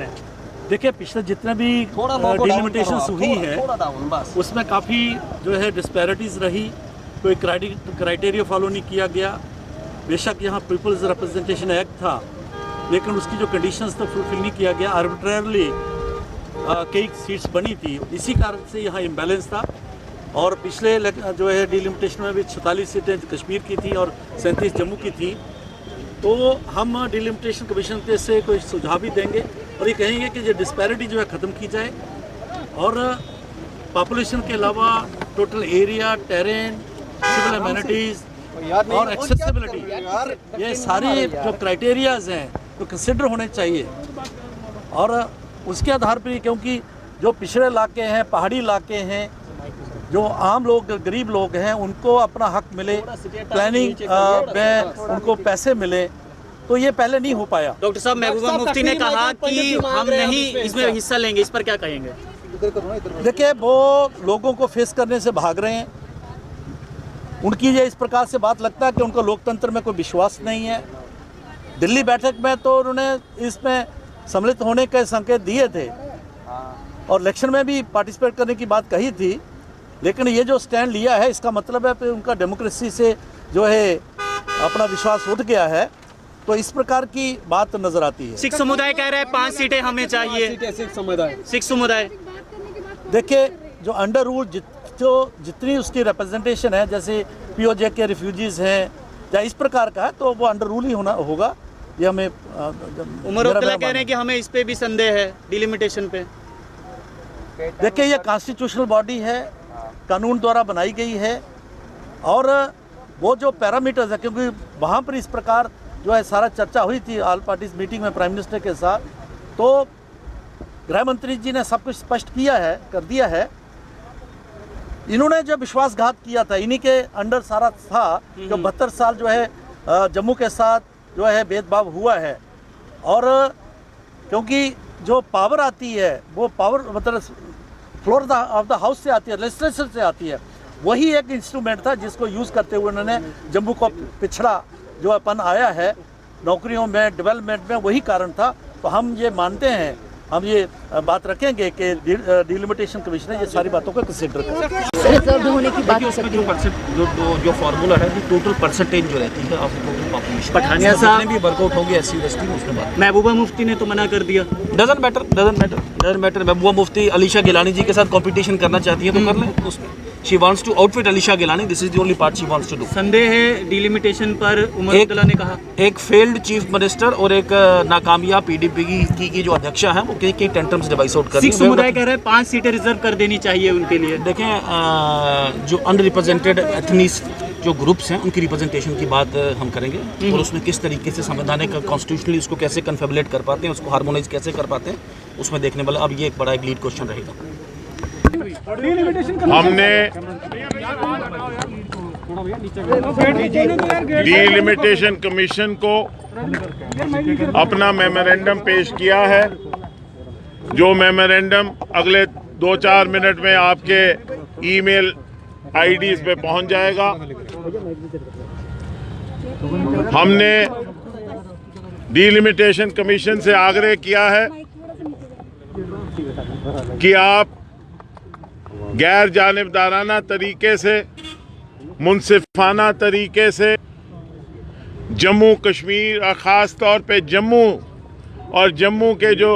है? देखिए, पिछले जितने भी डिलिमिटेशंस हुई है उसमें काफ़ी जो है डिस्पैरिटीज़ रही, कोई क्राइटेरिया फॉलो नहीं किया गया। बेशक यहाँ पीपल्स रिप्रेजेंटेशन एक्ट था, लेकिन उसकी जो कंडीशंस थे फुलफिल नहीं किया गया। आर्बिट्रेरली कई सीट्स बनी थी, इसी कारण से यहाँ इम्बैलेंस था। और पिछले जो है डिलिमिटेशन में भी 46 सीटें कश्मीर की थी और 37 जम्मू की थी। तो हम डिलिमिटेशन कमीशन के से कोई सुझाव भी देंगे और ये कहेंगे कि ये डिस्पैरिटी जो है ख़त्म की जाए और पॉपुलेशन के अलावा total area, terrain, civil amenities और एक्सेसिबिलिटी, ये सारे जो क्राइटेरियाज़ हैं तो कंसिडर होने चाहिए। और उसके आधार पर, क्योंकि जो पिछड़े इलाके हैं, पहाड़ी इलाके हैं, जो आम लोग, गरीब लोग हैं, उनको अपना हक मिले, प्लानिंग में उनको पैसे मिले, तो ये पहले नहीं हो पाया। डॉक्टर साहब, महबूबा मुफ्ती ने कहा कि हम नहीं इसमें हिस्सा लेंगे, इस पर क्या कहेंगे? देखिए, वो लोगों को फेस करने से भाग रहे हैं। उनकी ये इस प्रकार से बात लगता है कि उनको लोकतंत्र में कोई विश्वास नहीं है। दिल्ली बैठक में तो उन्होंने इसमें सम्मिलित होने के संकेत दिए थे और इलेक्शन में भी पार्टिसिपेट करने की बात कही थी, लेकिन ये जो स्टैंड लिया है इसका मतलब है कि उनका डेमोक्रेसी से जो है अपना विश्वास उठ गया है। तो इस प्रकार की बात नजर आती है। सिख समुदाय कह रहा है 5 सीटें हमें चाहिए। सिख समुदाय देखिए, जो अंडर रूल जितनी उसकी रिप्रेजेंटेशन है, जैसे पीओजे के रिफ्यूजीज हैं या इस प्रकार का है, तो वो अंडर रूल ही होगा। ये हमें उमर अब्दुल्ला कह रहे हैं कि हमें इस पे भी संदेह है, डिलिमिटेशन पे। देखिए, ये कॉन्स्टिट्यूशनल बॉडी है, कानून द्वारा बनाई गई है और वो जो पैरामीटर्स है, क्योंकि वहाँ पर इस प्रकार जो है सारा चर्चा हुई थी ऑल पार्टीज मीटिंग में प्राइम मिनिस्टर के साथ, तो गृह मंत्री जी ने सब कुछ स्पष्ट कर दिया है। इन्होंने जो विश्वासघात किया था, इन्हीं के अंडर सारा था। जो 72 साल जो है जम्मू के साथ जो है भेदभाव हुआ है, और क्योंकि जो पावर आती है वो पावर मतलब फ्लोर ऑफ द हाउस से आती है, लेजिस्लेचर से आती है। वही एक इंस्ट्रूमेंट था जिसको यूज़ करते हुए उन्होंने जम्मू को पिछड़ा जो अपन आया है नौकरियों में, डेवलपमेंट में, वही कारण था। तो हम ये मानते हैं, हम ये बात रखेंगे कि डिलिमिटेशन कमीशन ये सारी बातों को कंसिडर करें। रिजर्व होने की बात हो सकती है। जो फार्मूला है, टोटल परसेंटेज जो रहती है ऑफ टोटल पॉपुलेशन, पठानिया साहब भी वर्कआउट होगी SC ST में, उसमें बात। महबूबा मुफ्ती ने तो मना कर दिया। Doesn't matter. महबूबा मुफ्ती अलीशा गिलानी जी के साथ कंपटीशन करना चाहती है तो कर लें। उसमें she wants to outfit Alisha Gilani, this is the only part she wants to do. संदेह है डिलिमिटेशन पर, उमर अब्दुल्ला ने कहा। एक फेल्ड चीफ मिनिस्टर और एक नाकामयाब PDP की जो अध्यक्षा है, वो कई टेंट्रम्स डिवाइस आउट कर रही है। सिख समुदाय कह रहा है 5 सीटें रिजर्व कर देनी चाहिए उनके लिए। देखें, जो अनरिप्रेजेंटेड एथनीस जो ग्रुप्स हैं उनकी रिप्रेजेंटेशन की बात हम करेंगे और उसमें किस तरीके से संवैधानिक कॉन्स्टिट्यूशनली उसको कैसे कन्फेबुलेट कर पाते हैं, उसको हार्मोनाइज कैसे कर पाते हैं, उसमें देखने वाला अब ये एक बड़ा एक लीड क्वेश्चन रहेगा। हमने डिलिमिटेशन कमीशन को अपना मेमोरेंडम पेश किया है। जो मेमोरेंडम अगले 2-4 मिनट में आपके ईमेल IDs पे पहुंच जाएगा। हमने डिलिमिटेशन कमीशन से आग्रह किया है कि आप गैर जानिबदाराना तरीके से, मुनसिफाना तरीके से जम्मू कश्मीर और ख़ास तौर पे जम्मू और जम्मू के जो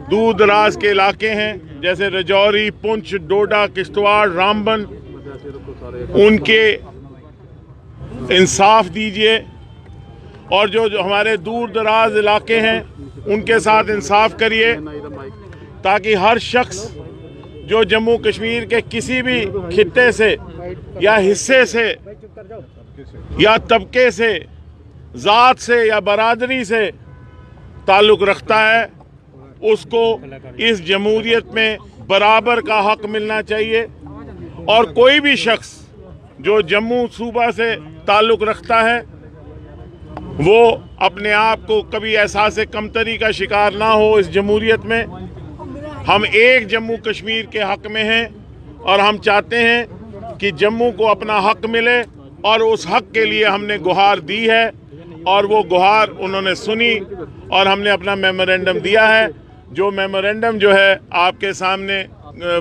दूर दराज के इलाके हैं, जैसे राजौरी, पुंछ, डोडा, किश्तवाड़, रामबन, उनके इंसाफ दीजिए और जो हमारे दूर दराज इलाके हैं उनके साथ इंसाफ करिए, ताकि हर शख्स जो जम्मू कश्मीर के किसी भी खित्ते से या हिस्से से या तबके से, ज़ात से या बरादरी से ताल्लुक़ रखता है, उसको इस जमहूरियत में बराबर का हक मिलना चाहिए। और कोई भी शख्स जो जम्मू सूबा से ताल्लुक़ रखता है वो अपने आप को कभी एहसास कमतरी का शिकार ना हो। इस जमहूरियत में हम एक जम्मू कश्मीर के हक में हैं और हम चाहते हैं कि जम्मू को अपना हक मिले, और उस हक के लिए हमने गुहार दी है और वो गुहार उन्होंने सुनी और हमने अपना मेमोरेंडम दिया है। जो मेमोरेंडम जो है आपके सामने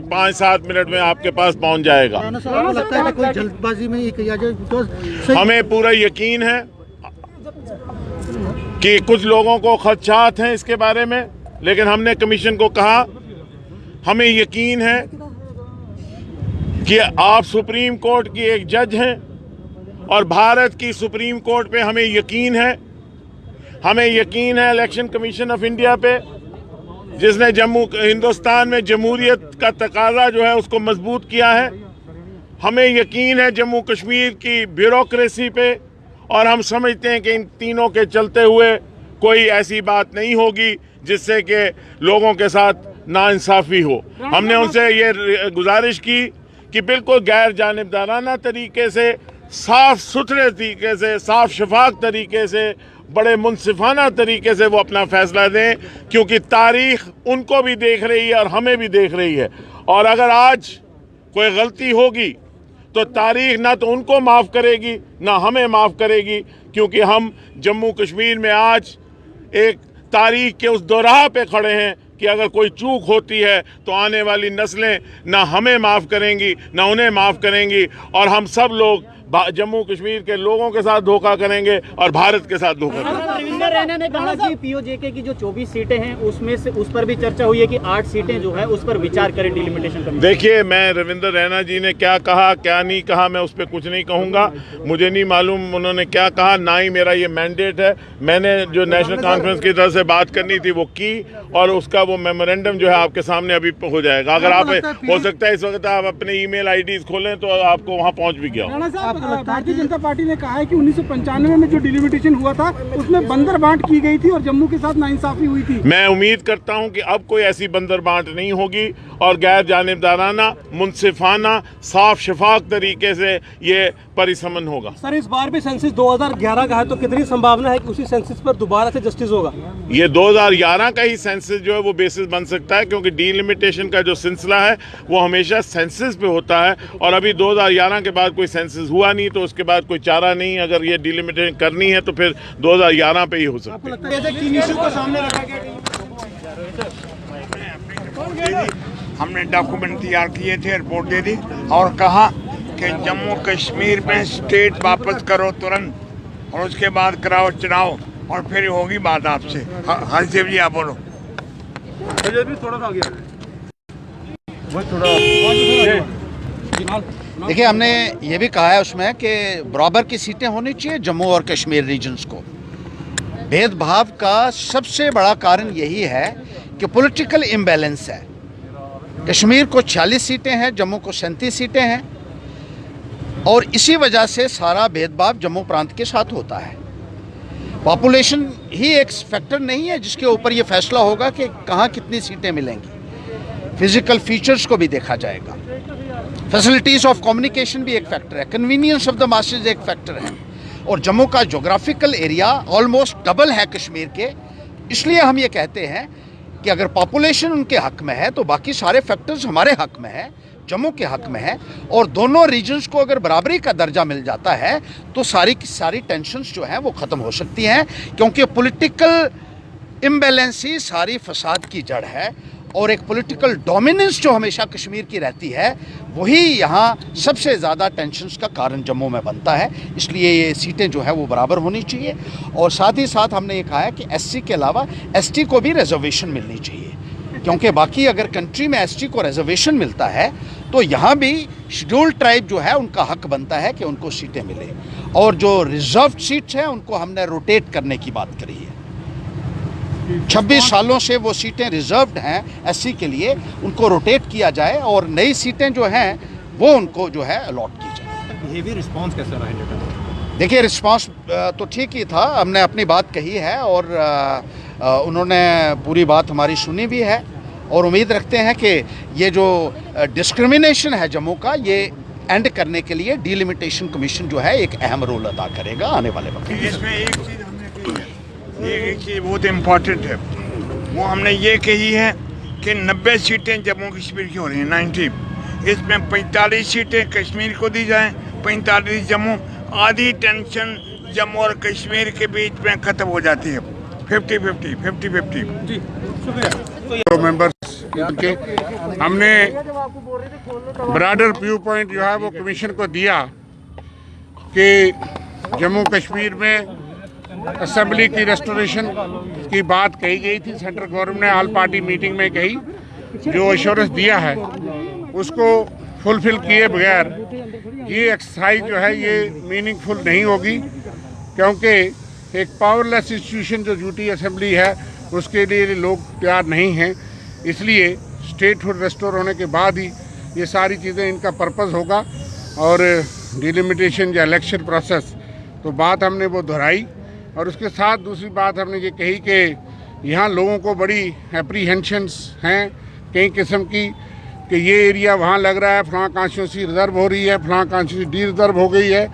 5-7 मिनट में आपके पास पहुंच जाएगा। आपको लगता है कि कोई जल्दबाजी में ही किया जाए? हमें पूरा यकीन है कि कुछ लोगों को खदशात हैं इसके बारे में, लेकिन हमने कमीशन को कहा हमें यकीन है कि आप सुप्रीम कोर्ट की एक जज हैं और भारत की सुप्रीम कोर्ट पे हमें यकीन है। हमें यकीन है इलेक्शन कमीशन ऑफ इंडिया पे, जिसने हिंदुस्तान में जमहूरियत का तकाजा जो है उसको मजबूत किया है। हमें यकीन है जम्मू कश्मीर की ब्यूरोक्रेसी पे, और हम समझते हैं कि इन तीनों के चलते हुए कोई ऐसी बात नहीं होगी जिससे कि लोगों के साथ नाइंसाफ़ी हो। हमने उनसे ये गुजारिश की कि बिल्कुल गैर जानिबदाराना तरीके से, साफ सुथरे तरीके से, साफ शफाफ तरीके से, बड़े मुनसिफाना तरीके से वो अपना फैसला दें, क्योंकि तारीख उनको भी देख रही है और हमें भी देख रही है। और अगर आज कोई गलती होगी तो तारीख ना तो उनको माफ़ करेगी ना हमें माफ़ करेगी, क्योंकि हम जम्मू कश्मीर में आज एक तारीख के उस दोराह पे खड़े हैं कि अगर कोई चूक होती है तो आने वाली नस्लें ना हमें माफ़ करेंगी ना उन्हें माफ़ करेंगी, और हम सब लोग जम्मू कश्मीर के लोगों के साथ धोखा करेंगे और भारत के साथ धोखा करेंगे। रविंदर रैना ने कहा कि पीओजेके की जो 24 सीटें हैं उसमें से उस पर भी चर्चा हुई है कि 8 सीटें जो है उस पर विचार करें डिलिमिटेशन कमीशन। देखिए, मैं रविंदर रैना जी ने क्या कहा क्या नहीं कहा मैं उस पर कुछ नहीं कहूँगा। मुझे नहीं मालूम उन्होंने क्या कहा, ना ही मेरा ये मैंडेट है। मैंने जो नेशनल कॉन्फ्रेंस की तरफ से बात करनी थी वो की, और उसका वो मेमोरेंडम जो है आपके सामने अभी हो जाएगा। अगर आप हो सकता है इस वक्त आप अपने ईमेल आईडीज खोलें तो आपको वहाँ पहुँच भी गया। भारतीय जनता पार्टी ने कहा है कि 1995 में जो डिलिमिटेशन हुआ था उसमें बंदर बांट की गई थी और जम्मू के साथ नाइंसाफी हुई थी। मैं उम्मीद करता हूं कि अब कोई ऐसी बंदर बांट नहीं होगी और गैर जानिबदाराना, मुनसिफाना, साफ शफाफ तरीके से ये परिसमन होगा। सर, इस बार भी सेंसस 2011 का है तो कितनी संभावना है कि उसी सेंसस पर दोबारा से जस्टिस होगा? ये 2011 का ही सेंसस जो है वो बेसिस बन सकता है, क्योंकि डिलिमिटेशन का जो सिलसिला है वो हमेशा सेंसस पे होता है, और अभी 2011 के बाद कोई सेंसस हुआ नहीं, तो उसके बाद कोई चारा नहीं। अगर ये डिलिमिटेशन करनी है तो फिर 2011 पे ही हो सकती है। हमने डॉक्यूमेंट तैयार किए थे, रिपोर्ट दे दी और कहा कि जम्मू कश्मीर में स्टेट वापस करो तुरंत, और उसके बाद कराओ चुनाव, और फिर होगी बात आपसे। हरशिव जी आप बोलो। देखिए, हमने ये भी कहा है उसमें कि बराबर की सीटें होनी चाहिए जम्मू और कश्मीर रीजन्स को। भेदभाव का सबसे बड़ा कारण यही है कि पॉलिटिकल इम्बैलेंस है। कश्मीर को 46 सीटें हैं, जम्मू को 37 सीटें हैं, और इसी वजह से सारा भेदभाव जम्मू प्रांत के साथ होता है। पॉपुलेशन ही एक फैक्टर नहीं है जिसके ऊपर ये फैसला होगा कि कहाँ कितनी सीटें मिलेंगी। फिजिकल फीचर्स को भी देखा जाएगा, फैसिलिटीज़ ऑफ कम्युनिकेशन भी एक फैक्टर है, कन्वीनियंस ऑफ द मासेज एक फैक्टर है, और जम्मू का जोग्राफिकल एरिया ऑलमोस्ट डबल है कश्मीर के। इसलिए हम ये कहते हैं कि अगर पॉपुलेशन उनके हक में है तो बाकी सारे फैक्टर्स हमारे हक में है, जम्मू के हक में है, और दोनों रीजन्स को अगर बराबरी का दर्जा मिल जाता है तो सारी की सारी टेंशन्स जो हैं वो ख़त्म हो सकती हैं, क्योंकि पॉलिटिकल इम्बैलेंस ही सारी फसाद की जड़ है, और एक पॉलिटिकल डोमिनेंस जो हमेशा कश्मीर की रहती है वही यहाँ सबसे ज़्यादा टेंशन्स का कारण जम्मू में बनता है। इसलिए ये सीटें जो है वो बराबर होनी चाहिए, और साथ ही साथ हमने ये कहा है कि एससी के अलावा एसटी को भी रिजर्वेशन मिलनी चाहिए, क्योंकि बाकी अगर कंट्री में एसटी को रिजर्वेशन मिलता है तो यहाँ भी शेड्यूल्ड ट्राइब जो है उनका हक बनता है कि उनको सीटें मिले, और जो रिजर्व्ड सीट्स हैं उनको हमने रोटेट करने की बात करी है। 26 सालों से वो सीटें रिजर्व्ड हैं एससी के लिए, उनको रोटेट किया जाए और नई सीटें जो हैं वो उनको जो है अलॉट की जाए। बिहेवियर रिस्पांस कैसा रहा है? देखिए, रिस्पांस तो ठीक ही था, हमने अपनी बात कही है और उन्होंने पूरी बात हमारी सुनी भी है, और उम्मीद रखते हैं कि ये जो डिस्क्रिमिनेशन है जम्मू का, ये एंड करने के लिए डिलिमिटेशन कमीशन जो है एक अहम रोल अदा करेगा आने वाले वक्त में। इसमें एक चीज़ हमने कही है, एक चीज़ बहुत इम्पोर्टेंट है, वो हमने ये कही है कि 90 सीटें जम्मू कश्मीर की हो रही हैं, 90, इसमें 45 सीटें कश्मीर को दी जाएं, 45 जम्मू। आधी टेंशन जम्मू और कश्मीर के बीच में ख़त्म हो जाती है, 50-50। जी, शुक्रिया। तो मेंबर्स के हमने ब्रॉडर व्यू पॉइंट जो है वो कमीशन को दिया कि जम्मू कश्मीर में असेंबली की रेस्टोरेशन की बात कही गई थी, सेंट्रल गवर्नमेंट ने ऑल पार्टी मीटिंग में कही, जो एश्योरेंस दिया है उसको फुलफिल किए बगैर ये एक्सरसाइज जो है ये मीनिंगफुल नहीं होगी, क्योंकि एक पावरलेस इंस्टीट्यूशन जो यूटी असेंबली है उसके लिए लोग तैयार नहीं हैं। इसलिए स्टेटहुड रेस्टोर होने के बाद ही ये सारी चीज़ें इनका पर्पस होगा और डिलिमिटेशन या इलेक्शन प्रोसेस, तो बात हमने वो दोहराई। और उसके साथ दूसरी बात हमने ये कही कि यहाँ लोगों को बड़ी एप्रीहेंशंस हैं कई किस्म की कि ये एरिया वहाँ लग रहा है, फलां कॉन्स्टिट्यूंसी रिजर्व हो रही है, फलां कॉन्स्टिट्यूंसी डी रिजर्व हो गई है।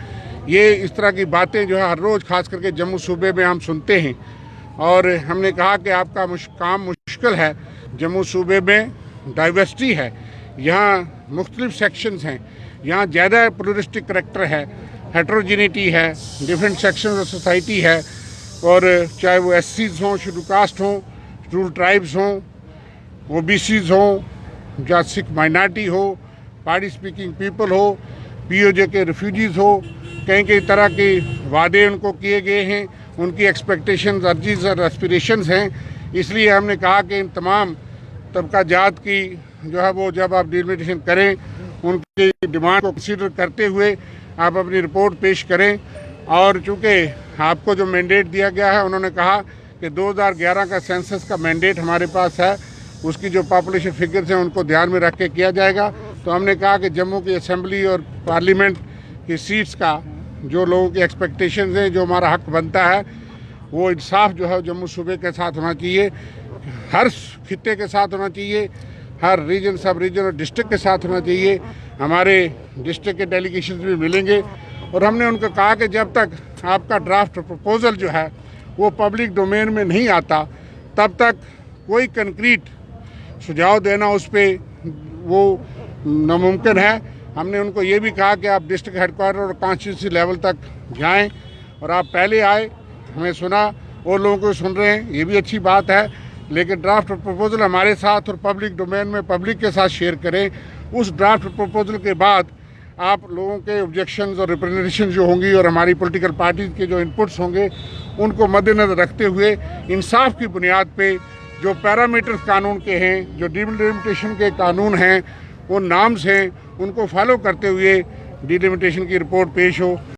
ये इस तरह की बातें जो है हर रोज़ खास करके जम्मू सूबे में हम सुनते हैं। और हमने कहा कि आपका काम मुश्किल है। जम्मू सूबे में डाइवर्सिटी है, यहाँ मुख्तलिफ सेक्शंस हैं, यहाँ ज़्यादा प्लूरिस्टिक करैक्टर है, हेट्रोजिनिटी है, डिफरेंट सेक्शन ऑफ सोसाइटी है, और चाहे वो एससीज हों, शेड्यूल कास्ट हों, शेड्यूल ट्राइब्स हों, ओबीसीज हों, या सिख माइनॉरिटी हो, पहाड़ी स्पीकिंग पीपल हो, पीओजे के रिफ्यूजीज़ हो, कई कई तरह के वादे उनको किए गए हैं, उनकी एक्सपेक्टेशंस, अर्जीज और एस्पिरेशंस हैं। इसलिए हमने कहा कि इन तमाम तबका जात की जो है वो जब आप डिलिमिटेशन करें उनकी डिमांड को कंसीडर करते हुए आप अपनी रिपोर्ट पेश करें। और चूँकि आपको जो मैंडेट दिया गया है, उन्होंने कहा कि 2011 का सेंसस का मैंडेट हमारे पास है, उसकी जो पॉपुलेशन फिगर्स हैं उनको ध्यान में रख के किया जाएगा। तो हमने कहा कि जम्मू की असेंबली और पार्लियामेंट की सीट्स का जो लोगों की एक्सपेक्टेशंस हैं, जो हमारा हक बनता है, वो इंसाफ जो है जम्मू सूबे के साथ होना चाहिए, हर खित्ते के साथ होना चाहिए, हर रीजन, सब रीजन और डिस्ट्रिक्ट के साथ होना चाहिए। हमारे डिस्ट्रिक्ट के डेलीगेशन भी मिलेंगे और हमने उनको कहा कि जब तक आपका ड्राफ्ट प्रपोजल जो है वो पब्लिक डोमेन में नहीं आता, तब तक कोई कंक्रीट सुझाव देना उस पर वो नामुमकिन है। हमने उनको ये भी कहा कि आप डिस्ट्रिक्ट हेडक्वार्टर और कॉन्स्टिट्यूंसी लेवल तक जाएं, और आप पहले आए, हमें सुना, और लोगों को सुन रहे हैं, ये भी अच्छी बात है, लेकिन ड्राफ्ट प्रपोजल हमारे साथ और पब्लिक डोमेन में पब्लिक के साथ शेयर करें। उस ड्राफ्ट प्रपोजल के बाद आप लोगों के ऑब्जेक्शंस और रिप्रेजेंटेशन जो होंगी और हमारी पॉलिटिकल पार्टीज के जो इनपुट्स होंगे उनको मद्देनजर रखते हुए इंसाफ की बुनियाद पे जो पैरामीटर्स कानून के हैं, जो डिलिमिटेशन के कानून हैं, वो नाम्स हैं, उनको फॉलो करते हुए डिलिमिटेशन की रिपोर्ट पेश हो।